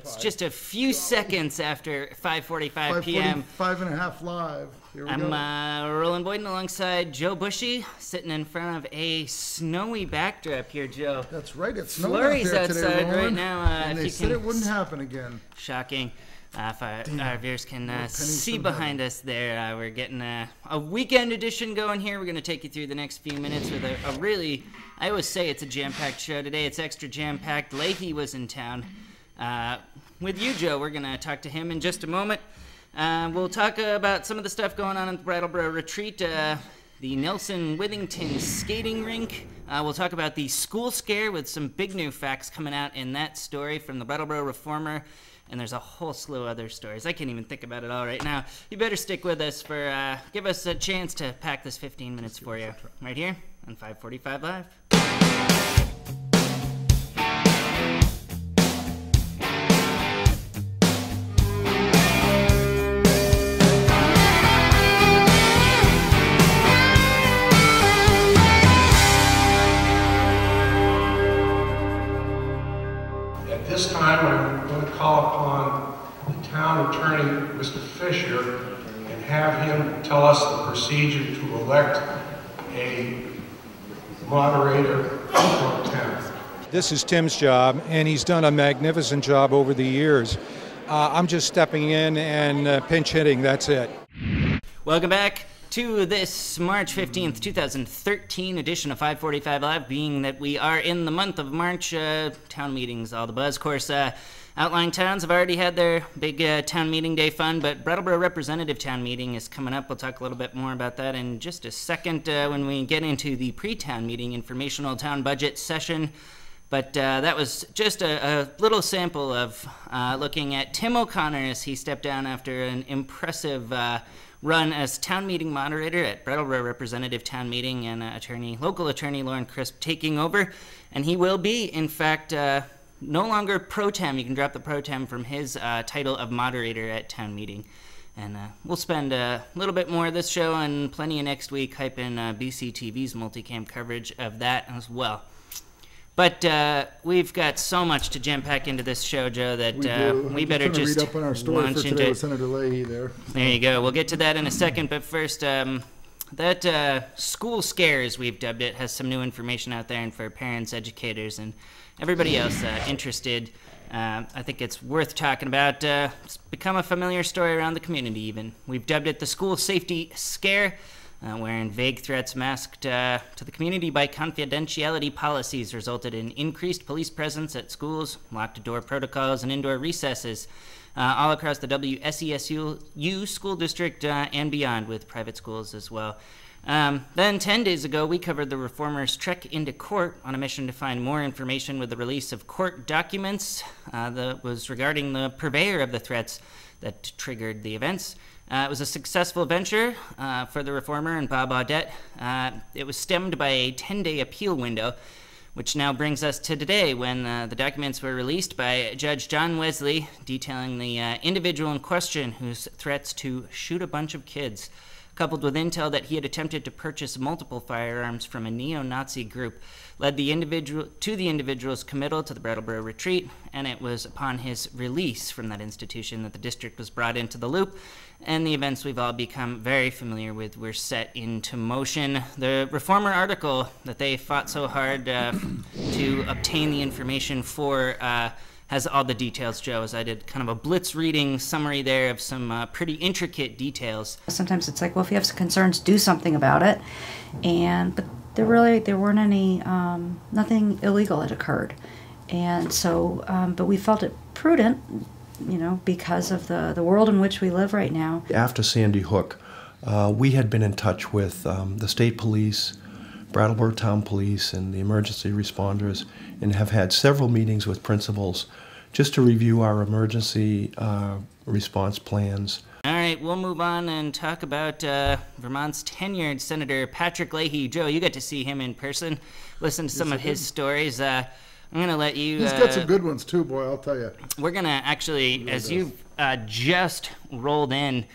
It's just a few seconds after 5:45 p.m. 5:30 live. Here we I'm go. Roland Boyden alongside Joe Bushy, sitting in front of a snowy backdrop here, Joe. That's right. It's snowing Flurries out there outside today, right now. and if they you said can it wouldn't happen again. Shocking. If our viewers can see from behind us there, we're getting a weekend edition going here. We're going to take you through the next few minutes with a really, I always say it's a jam-packed show today. It's extra jam-packed. Leahy was in town. With you, Joe, we're going to talk to him in just a moment. We'll talk about some of the stuff going on at the Brattleboro Retreat, the Nelson Withington skating rink. We'll talk about the school scare with some big new facts coming out in that story from the Brattleboro Reformer. And there's a whole slew of other stories. I can't even think about it all right now. You better stick with us for, give us a chance to pack this 15 minutes for you. Right here on 545 Live. At this time, I'm going to call upon the town attorney, Mr. Fisher, and have him tell us the procedure to elect a moderator pro tem. This is Tim's job, and he's done a magnificent job over the years. I'm just stepping in and pinch hitting, that's it. Welcome back to this March 15th, 2013 edition of 545 Live, being that we are in the month of March. Town meetings, all the buzz. Of course, outlying towns have already had their big town meeting day fun, but Brattleboro Representative Town Meeting is coming up. We'll talk a little bit more about that in just a second when we get into the pre-town meeting informational town budget session. But that was just a little sample of looking at Tim O'Connor as he stepped down after an impressive run as town meeting moderator at Brattleboro Representative Town Meeting, and local attorney Lauren Crisp taking over. And he will be, in fact, no longer pro tem. You can drop the pro tem from his title of moderator at town meeting. And we'll spend a little bit more of this show and plenty of next week hyping BCTV's multicam coverage of that as well. But we've got so much to jam pack into this show, Joe, that we better just read up on our story for today with Senator Leahy there. There you go. We'll get to that in a second. But first, that school scare, as we've dubbed it, has some new information out there, and for parents, educators, and everybody else interested, I think it's worth talking about. It's become a familiar story around the community even. We've dubbed it the school safety scare, wherein vague threats masked to the community by confidentiality policies resulted in increased police presence at schools, locked door protocols, and indoor recesses all across the WSESU school district and beyond, with private schools as well. Then 10 days ago, we covered the Reformers' trek into court on a mission to find more information with the release of court documents that was regarding the purveyor of the threats that triggered the events. It was a successful venture for the Reformer and Bob Audette. It was stemmed by a 10-day appeal window, which now brings us to today, when the documents were released by Judge John Wesley, detailing the individual in question whose threats to shoot a bunch of kids, coupled with intel that he had attempted to purchase multiple firearms from a neo-Nazi group, led the individual's committal to the Brattleboro Retreat, and it was upon his release from that institution that the district was brought into the loop, and the events we've all become very familiar with were set into motion. The Reformer article that they fought so hard to obtain the information for has all the details, Joe, as I did kind of a blitz reading summary there of some pretty intricate details. Sometimes it's like, well, if you have some concerns, do something about it. But there weren't any, nothing illegal had occurred. And so, but we felt it prudent, you know, because of the world in which we live right now. After Sandy Hook, we had been in touch with the state police, Brattleboro Town Police, and the emergency responders, and have had several meetings with principals just to review our emergency response plans. All right, we'll move on and talk about Vermont's tenured Senator Patrick Leahy. Joe, you got to see him in person, listen to some of his stories. I'm going to let you... He's got some good ones too, boy, I'll tell you. We're going to actually, as you've just rolled in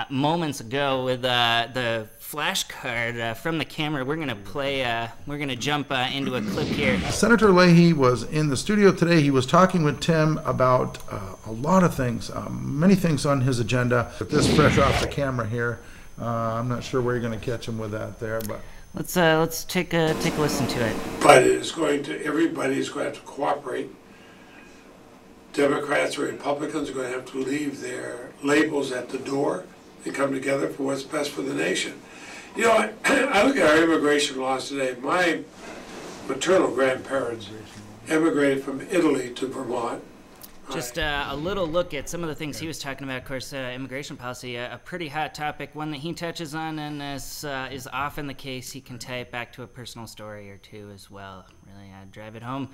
moments ago with the flashcard from the camera. We're going to play, we're going to jump into a clip here. Senator Leahy was in the studio today. He was talking with Tim about a lot of things, many things on his agenda. With this fresh off the camera here, I'm not sure where you're going to catch him with that there, but let's take a listen to it. But it's going to, everybody's going to have to cooperate. Democrats or Republicans are going to have to leave their labels at the door and come together for what's best for the nation. You know, I look at our immigration laws today. My maternal grandparents immigrated from Italy to Vermont. Just a little look at some of the things he was talking about. Of course, immigration policy, a pretty hot topic, one that he touches on, and as is often the case, he can tie it back to a personal story or two as well. Really drive it home.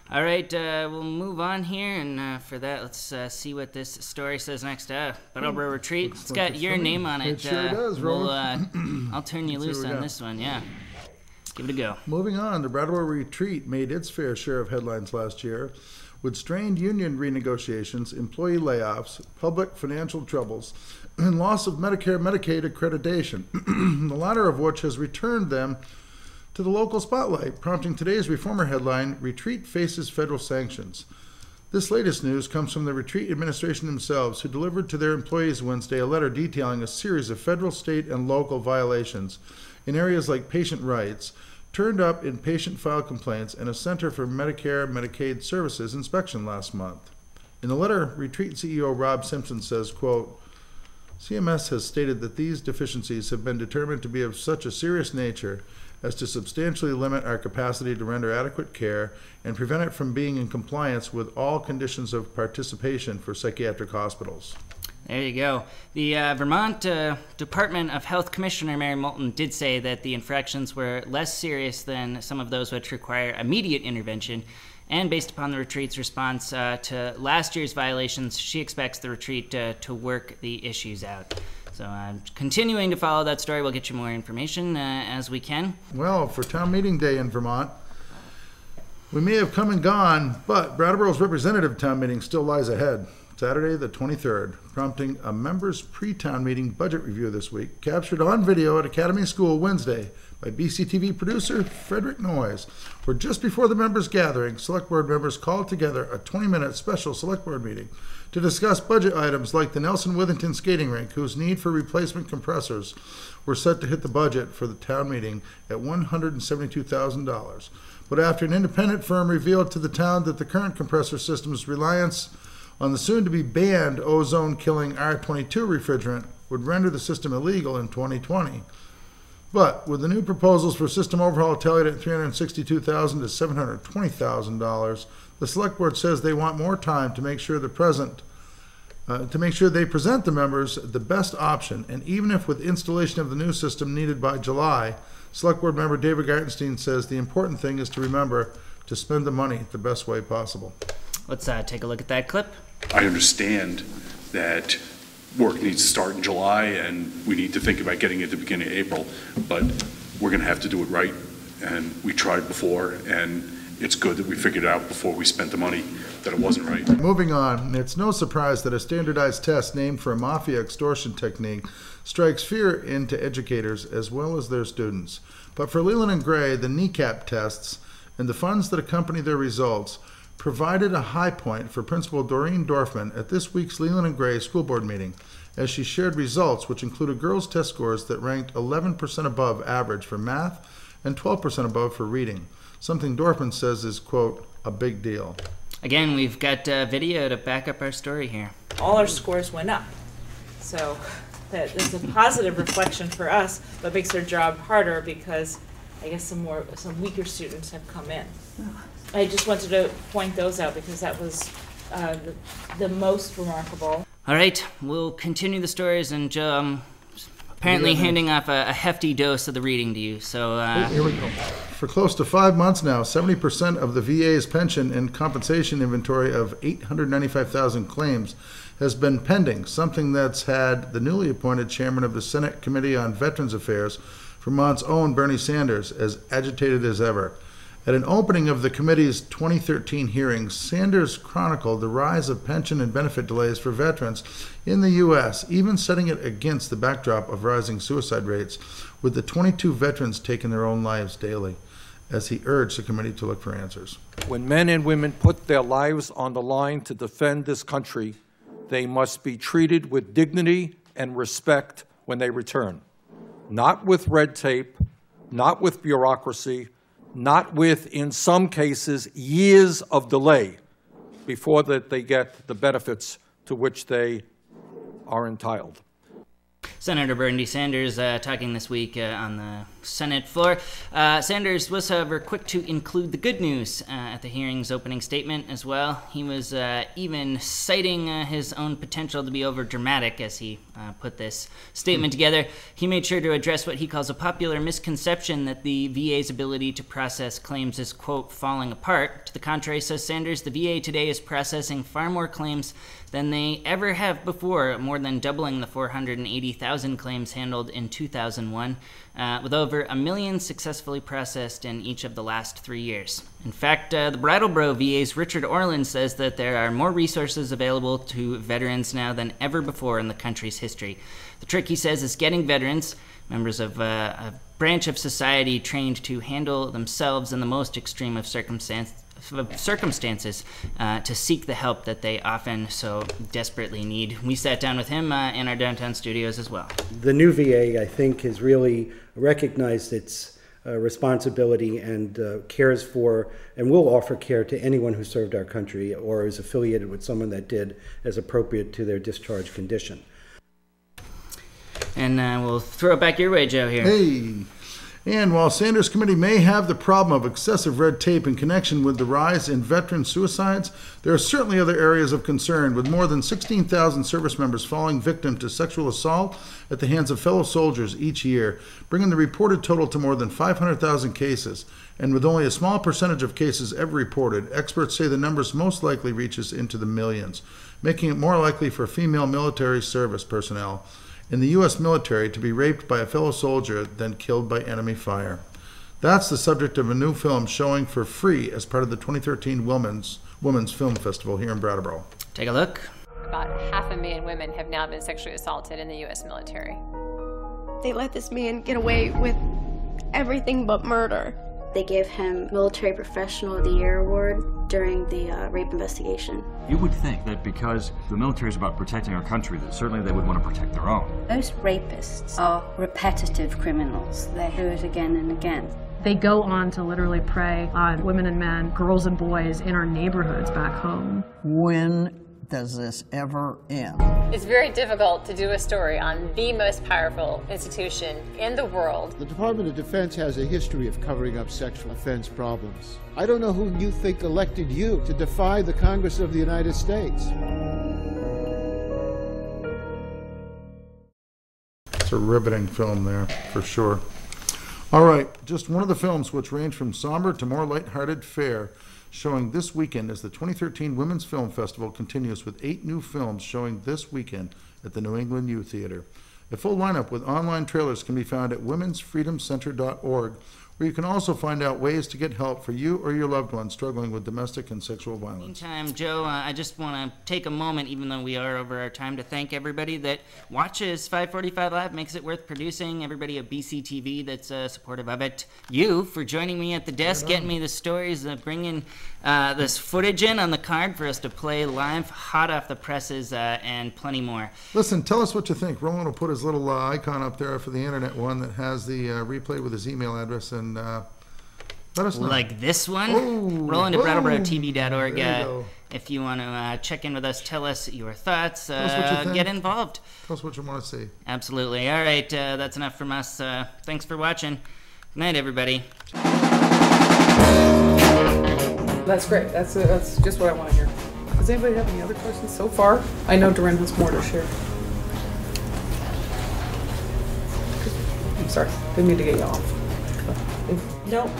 All right, we'll move on here, and for that, let's see what this story says next. Brattleboro Retreat. It's got your name on it. It sure does, Roland. I'll turn you loose on this one, yeah. Give it a go. Moving on, the Brattleboro Retreat made its fair share of headlines last year, with strained union renegotiations, employee layoffs, public financial troubles, and loss of Medicare/Medicaid accreditation, the latter of which has returned them to the local spotlight, prompting today's Reformer headline, Retreat Faces Federal Sanctions. This latest news comes from the Retreat administration themselves, who delivered to their employees Wednesday a letter detailing a series of federal, state, and local violations in areas like patient rights, turned up in patient file complaints, and a Center for Medicare/Medicaid Services inspection last month. In the letter, Retreat CEO Rob Simpson says, quote, CMS has stated that these deficiencies have been determined to be of such a serious nature as to substantially limit our capacity to render adequate care and prevent it from being in compliance with all conditions of participation for psychiatric hospitals. There you go. The Vermont Department of Health Commissioner Mary Moulton did say that the infractions were less serious than some of those which require immediate intervention, and based upon the Retreat's response to last year's violations, she expects the Retreat to work the issues out. So continuing to follow that story, we'll get you more information as we can. Well, for town meeting day in Vermont, we may have come and gone, but Brattleboro's representative town meeting still lies ahead. Saturday the 23rd, prompting a members' pre-town meeting budget review this week, captured on video at Academy School Wednesday by BCTV producer Frederick Noyes, where just before the members' gathering, select board members called together a 20-minute special select board meeting to discuss budget items like the Nelson Withington skating rink, whose need for replacement compressors were set to hit the budget for the town meeting at $172,000. But after an independent firm revealed to the town that the current compressor system's reliance on the soon-to-be banned ozone-killing R22 refrigerant would render the system illegal in 2020. But with the new proposals for system overhaul tallied at $362,000 to $720,000, the select board says they want more time to make sure they present the members the best option. And even if with installation of the new system needed by July, select board member David Gartenstein says the important thing is to remember to spend the money the best way possible. Let's take a look at that clip. I understand that work needs to start in July and we need to think about getting it at the beginning of April, but we're going to have to do it right. And we tried before, and it's good that we figured it out before we spent the money that it wasn't right. Moving on, it's no surprise that a standardized test named for a mafia extortion technique strikes fear into educators as well as their students. But for Leland and Gray, the kneecap tests and the funds that accompany their results provided a high point for Principal Doreen Dorfman at this week's Leland and Gray school board meeting, as she shared results which included girls' test scores that ranked 11% above average for math and 12% above for reading, something Dorfman says is, quote, a big deal. Again, we've got video to back up our story here. All our scores went up, so that is a positive reflection for us, but makes our job harder because I guess some weaker students have come in. I just wanted to point those out because that was the most remarkable. All right, we'll continue the stories, and apparently handing off a hefty dose of the reading to you. So here we go. For close to 5 months now, 70% of the VA's pension and compensation inventory of 895,000 claims has been pending, something that's had the newly appointed chairman of the Senate Committee on Veterans Affairs, Vermont's own Bernie Sanders, as agitated as ever. At an opening of the committee's 2013 hearings, Sanders chronicled the rise of pension and benefit delays for veterans in the U.S., even setting it against the backdrop of rising suicide rates, with the 22 veterans taking their own lives daily, as he urged the committee to look for answers. When men and women put their lives on the line to defend this country, they must be treated with dignity and respect when they return. Not with red tape, not with bureaucracy, not with, in some cases, years of delay before that they get the benefits to which they are entitled. Senator Bernie Sanders talking this week on the Senate floor. Sanders was, however, quick to include the good news at the hearing's opening statement as well. He was even citing his own potential to be overdramatic as he put this statement together. He made sure to address what he calls a popular misconception that the VA's ability to process claims is, quote, falling apart. To the contrary, says Sanders, the VA today is processing far more claims than they ever have before, more than doubling the 480,000 claims handled in 2001, with over 1 million successfully processed in each of the last 3 years. In fact, the Brattleboro VA's Richard Orland says that there are more resources available to veterans now than ever before in the country's history. The trick, he says, is getting veterans, members of a branch of society trained to handle themselves in the most extreme of circumstances, to seek the help that they often so desperately need. We sat down with him in our downtown studios as well. The new VA, I think, has really recognized its responsibility and cares for and will offer care to anyone who served our country or is affiliated with someone that did as appropriate to their discharge condition. And we'll throw it back your way, Joe, here. Hey! And while Sanders' committee may have the problem of excessive red tape in connection with the rise in veteran suicides, there are certainly other areas of concern, with more than 16,000 service members falling victim to sexual assault at the hands of fellow soldiers each year, bringing the reported total to more than 500,000 cases. And with only a small percentage of cases ever reported, experts say the numbers most likely reaches into the millions, making it more likely for female military service personnel in the U.S. military to be raped by a fellow soldier than killed by enemy fire. That's the subject of a new film showing for free as part of the 2013 Women's Film Festival here in Brattleboro. Take a look. About 500,000 women have now been sexually assaulted in the U.S. military. They let this man get away with everything but murder. They gave him Military Professional of the Year award during the rape investigation. You would think that because the military is about protecting our country, that certainly they would want to protect their own. Most rapists are repetitive criminals. They do it again and again. They go on to literally prey on women and men, girls and boys in our neighborhoods back home. When does this ever end? It's very difficult to do a story on the most powerful institution in the world. The Department of Defense has a history of covering up sexual offense problems. I don't know who you think elected you to defy the Congress of the United States. It's a riveting film there, for sure. All right, just one of the films which range from somber to more lighthearted fare, showing this weekend as the 2013 Women's Film Festival continues with 8 new films showing this weekend at the New England Youth Theater. A full lineup with online trailers can be found at womensfreedomcenter.org, where you can also find out ways to get help for you or your loved ones struggling with domestic and sexual violence. Meantime, Joe, I just want to take a moment, even though we are over our time, to thank everybody that watches 545 Live, makes it worth producing, everybody at BCTV that's supportive of it, you for joining me at the desk, getting me the stories, bringing this footage in on the card for us to play live, hot off the presses, and plenty more. Listen, tell us what you think. Roland will put his little icon up there for the internet one that has the replay with his email address, and let us know. Like this one? Oh, Roland at BrattleboroTV.org. If you want to check in with us, tell us your thoughts, tell us what you think. Get involved. Tell us what you want to see. Absolutely. All right, that's enough from us. Thanks for watching. Good night, everybody. That's great. That's just what I want to hear. Does anybody have any other questions so far? I know Doreen has more to share. I'm sorry. Didn't mean to get you off. No.